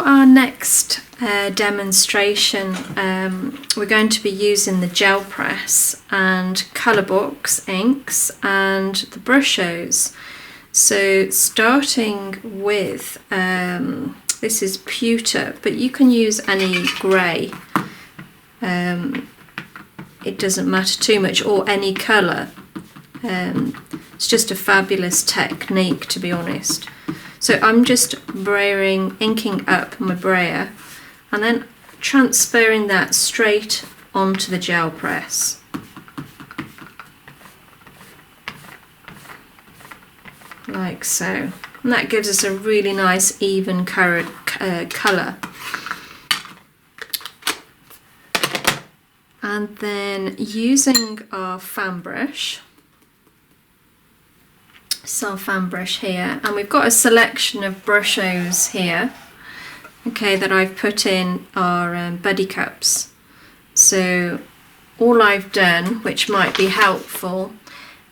our next demonstration, we're going to be using the gel press and Colorbox inks and the Brushos. So starting with, this is pewter, but you can use any grey. It doesn't matter too much, or any colour. It's just a fabulous technique, to be honest. So I'm just inking up my brayer and then transferring that straight onto the gel press. Like so. And that gives us a really nice even colour. And then using our fan brush, our fan brush here, and we've got a selection of Brushos here, okay, that I've put in our buddy cups. So all I've done, which might be helpful,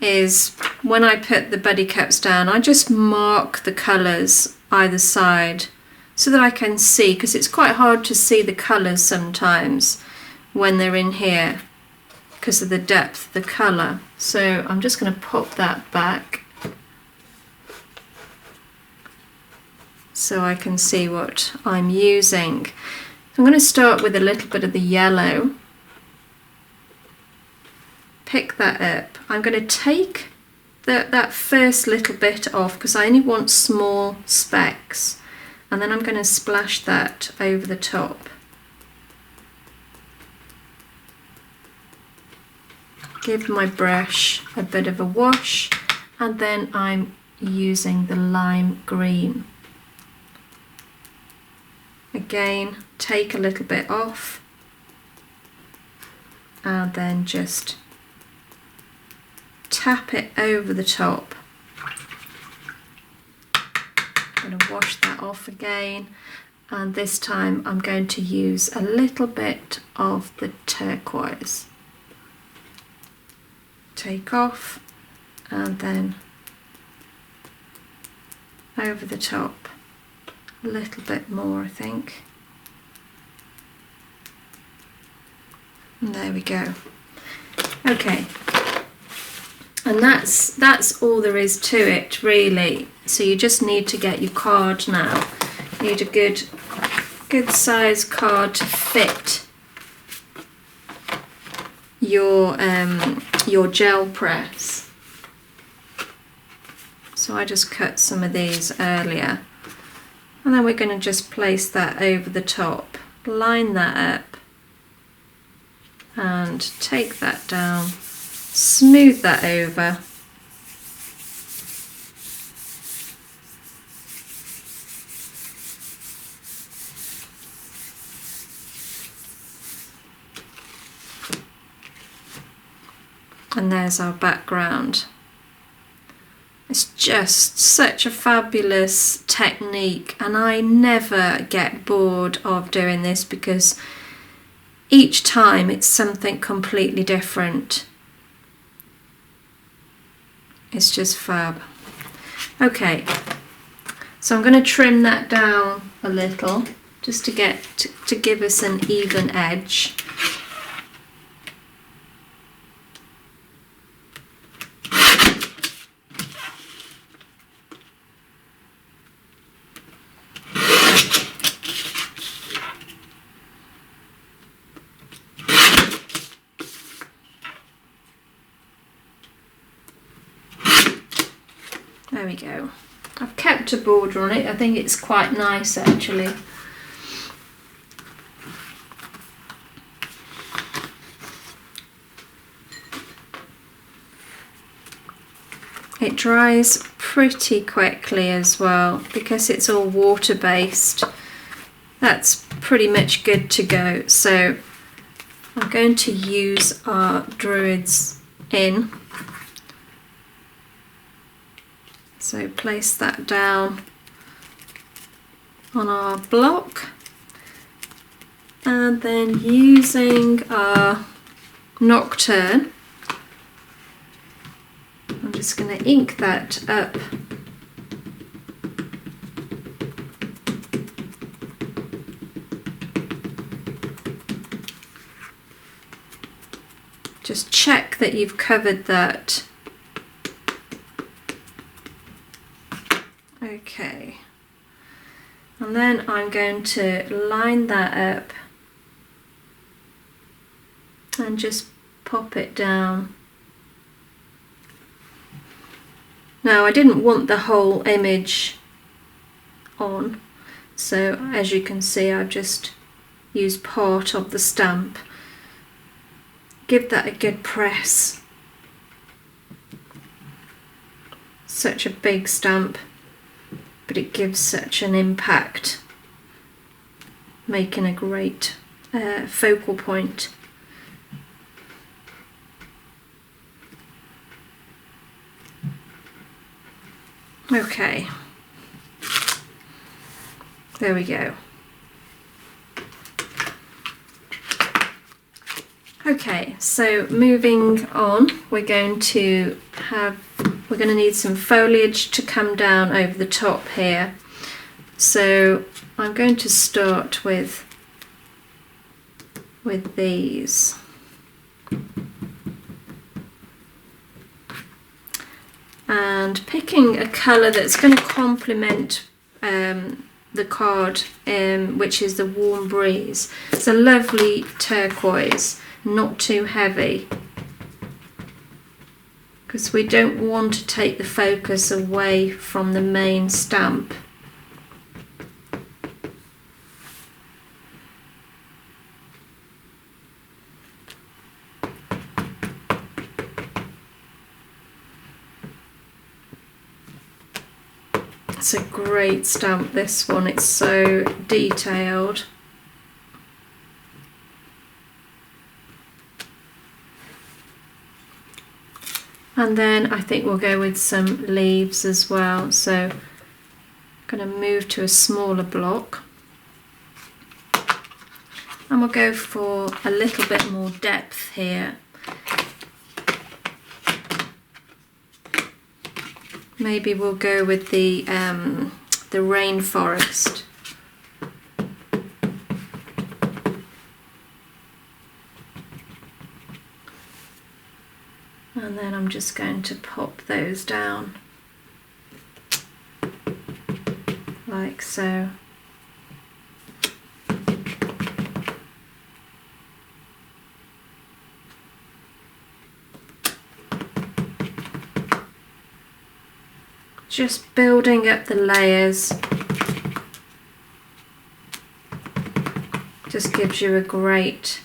is when I put the buddy cups down, I just mark the colours either side so that I can see, because it's quite hard to see the colours sometimes when they're in here because of the depth of the colour. So I'm just going to pop that back so I can see what I'm using. I'm going to start with a little bit of the yellow. Pick that up. I'm going to take that first little bit off because I only want small specks, and then I'm going to splash that over the top. Give my brush a bit of a wash, and then I'm using the lime green. Again, take a little bit off and then just tap it over the top. I'm going to wash that off again, and this time I'm going to use a little bit of the turquoise. Take off and then over the top. A little bit more, I think. And there we go. Okay. And that's all there is to it, really. So you just need to get your card now. You need a good size card to fit your gel press. So I just cut some of these earlier. And then we're going to just place that over the top, line that up, and take that down, smooth that over. And there's our background. It's just such a fabulous technique, and I never get bored of doing this because each time it's something completely different. It's just fab. Okay, so I'm going to trim that down a little just to give us an even edge. There we go. I've kept a border on it. I think it's quite nice actually. It dries pretty quickly as well because it's all water based. That's pretty much good to go. So I'm going to use our Druids in. So place that down on our block, and then using our Nocturne, I'm just going to ink that up Just check that you've covered that. Okay, and then I'm going to line that up and just pop it down. Now I didn't want the whole image on, so as you can see I've just used part of the stamp. Give that a good press. Such a big stamp, but it gives such an impact, making a great focal point. Okay, there we go. Okay, so moving on, we're going to need some foliage to come down over the top here. So I'm going to start with these. And picking a colour that's going to complement the card, which is the Warm Breeze. It's a lovely turquoise, not too heavy, because we don't want to take the focus away from the main stamp. It's a great stamp, this one. It's so detailed. And then I think we'll go with some leaves as well. So I'm going to move to a smaller block. And we'll go for a little bit more depth here. Maybe we'll go with the rainforest. And then I'm just going to pop those down like so. Just building up the layers just gives you a great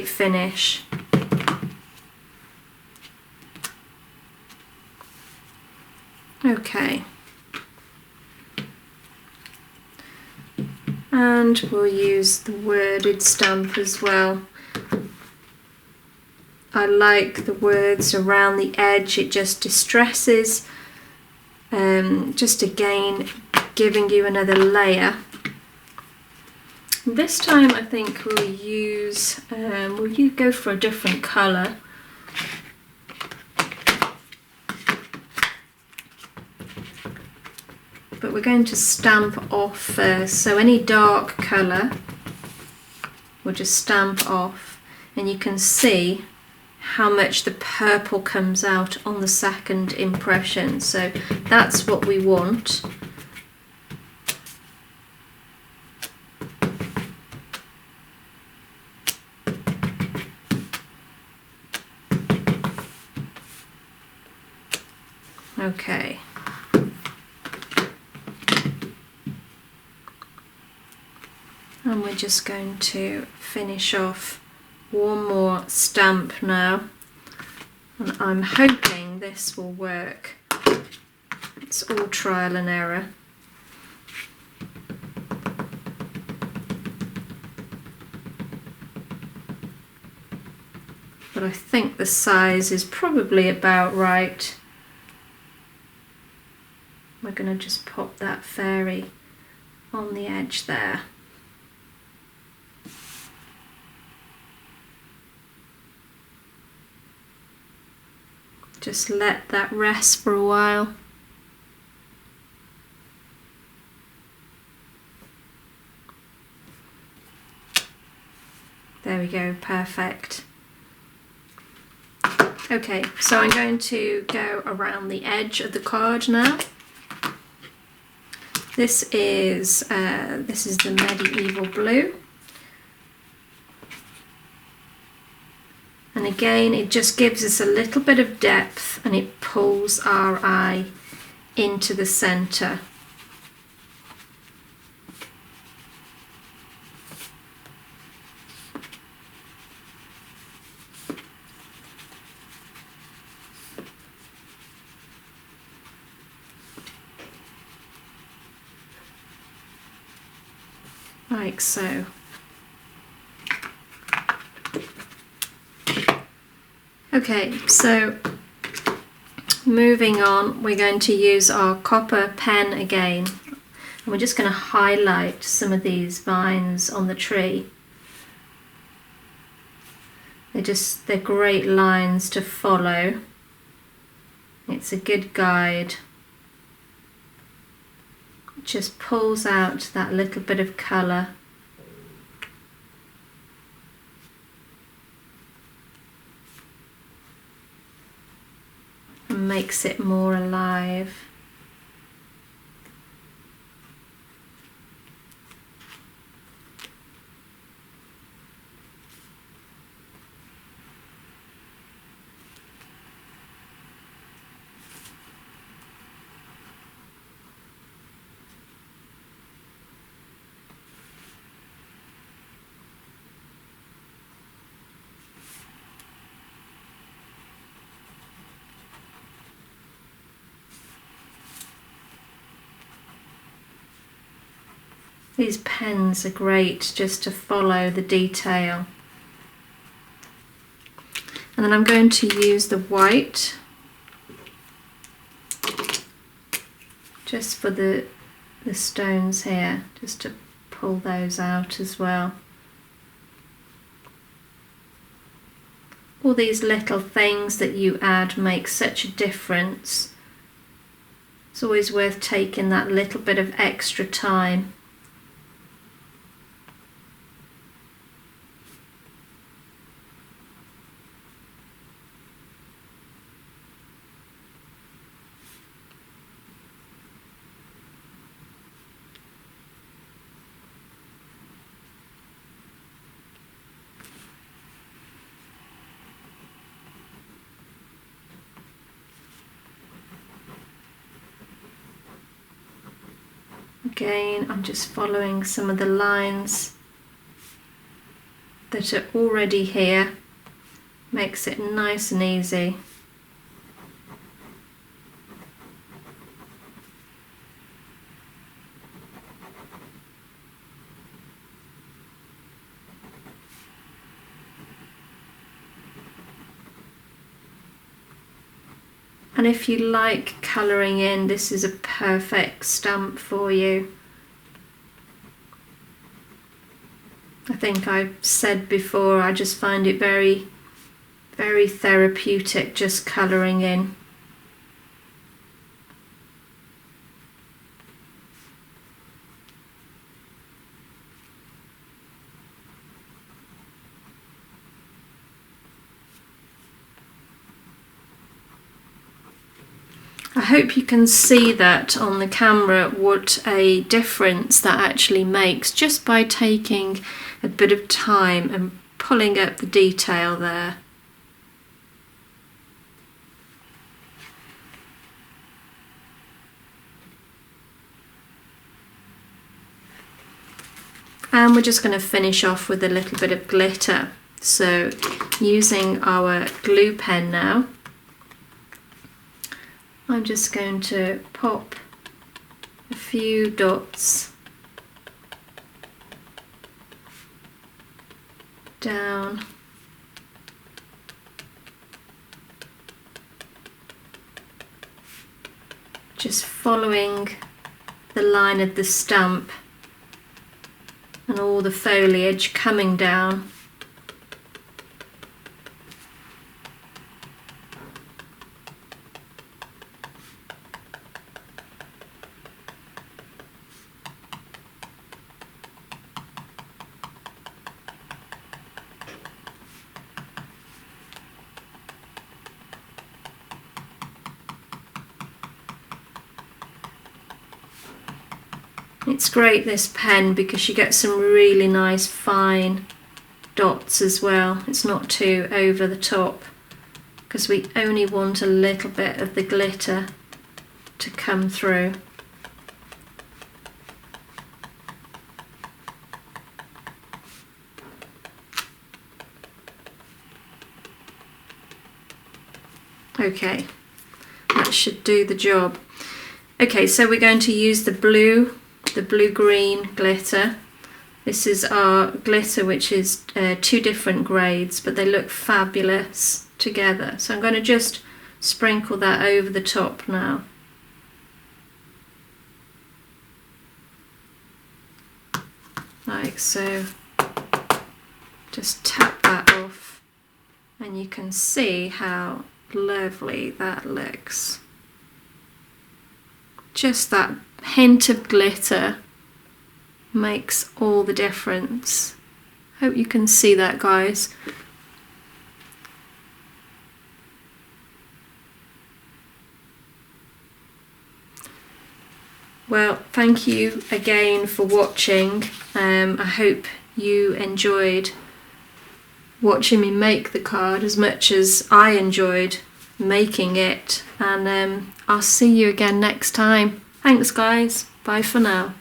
finish. Okay, and we'll use the worded stamp as well. I like the words around the edge, it just distresses, just again giving you another layer. This time I think we'll use, we'll go for a different colour. But we're going to stamp off first, so any dark colour we'll just stamp off, and you can see how much the purple comes out on the second impression, so that's what we want. Okay. And we're just going to finish off one more stamp now, and I'm hoping this will work. It's all trial and error. But I think the size is probably about right. We're going to just pop that fairy on the edge there. Just let that rest for a while. There we go, perfect. Okay, so I'm going to go around the edge of the card now. This is the medieval blue. And again, it just gives us a little bit of depth and it pulls our eye into the centre. Like so. Okay, so moving on, we're going to use our copper pen again, and we're just going to highlight some of these vines on the tree. They're great lines to follow. It's a good guide. It just pulls out that little bit of colour. And makes it more alive. These pens are great just to follow the detail. And then I'm going to use the white just for the stones here, just to pull those out as well. All these little things that you add make such a difference. It's always worth taking that little bit of extra time. Again, I'm just following some of the lines that are already here. Makes it nice and easy. And if you like colouring in, this is a perfect stamp for you. I think I've said before, I just find it very, very therapeutic just colouring in. I hope you can see that on the camera, what a difference that actually makes just by taking a bit of time and pulling up the detail there. And we're just going to finish off with a little bit of glitter. So using our glue pen now, I'm just going to pop a few dots down. Just following the line of the stump and all the foliage coming down. It's great, this pen, because you get some really nice fine dots as well. It's not too over the top, because we only want a little bit of the glitter to come through. Okay, that should do the job. Okay, so we're going to use the blue-green glitter. This is our glitter, which is 2 different grades, but they look fabulous together. So I'm going to just sprinkle that over the top now. Like so. Just tap that off, and you can see how lovely that looks. Just that hint of glitter makes all the difference. Hope you can see that, guys. Well, thank you again for watching. I hope you enjoyed watching me make the card as much as I enjoyed making it, and I'll see you again next time. Thanks guys, bye for now.